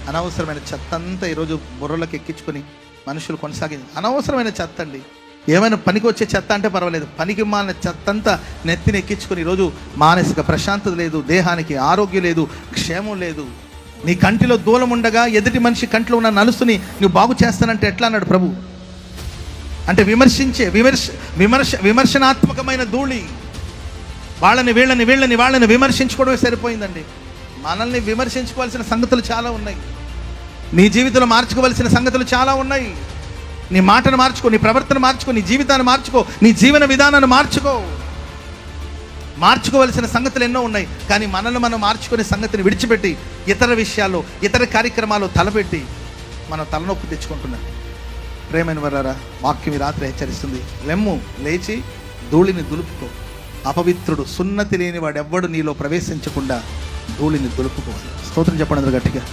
అనవసరమైన చెత్త అంతా ఈరోజు బుర్రలకు ఎక్కించుకొని మనుషులు అనవసరమైన చెత్త అండి. ఏమైనా పనికి వచ్చే చెత్త అంటే పర్వాలేదు, పనికి మాలిన చెత్త అంతా నెత్తిని ఎక్కించుకొని ఈరోజు మానసిక ప్రశాంతత లేదు, దేహానికి ఆరోగ్యం లేదు, క్షేమం లేదు. నీ కంటిలో దూలం ఉండగా ఎదుటి మనిషి కంటిలో ఉన్న నలుసుని నువ్వు బాగు చేస్తానంటే ఎట్లా అన్నాడు ప్రభు? అంటే విమర్శనాత్మకమైన ధూళి. వాళ్ళని విమర్శించుకోవడమే సరిపోయిందండి. మనల్ని విమర్శించుకోవాల్సిన సంగతులు చాలా ఉన్నాయి. నీ జీవితంలో మార్చుకోవాల్సిన సంగతులు చాలా ఉన్నాయి. నీ మాటను మార్చుకో, నీ ప్రవర్తన మార్చుకో, నీ జీవితాన్ని మార్చుకో, నీ జీవన విధానాన్ని మార్చుకోవలసిన సంగతులు ఎన్నో ఉన్నాయి. కానీ మనల్ని మనం మార్చుకునే సంగతిని విడిచిపెట్టి ఇతర విషయాల్లో, ఇతర కార్యక్రమాలు తలపెట్టి మనం తలనొప్పి తెచ్చుకుంటున్నాం. ప్రేమైన వారారా, వాక్యం ఈ రాత్రి హెచ్చరిస్తుంది. లెమ్ము, లేచి ధూళిని దులుపుకో. అపవిత్రుడు, సున్నతి లేని వాడు ఎవ్వడు నీలో ప్రవేశించకుండా ధూళిని దులుపుకోవాలి. స్తోత్రం చెప్పండి అందరూ గట్టిగా.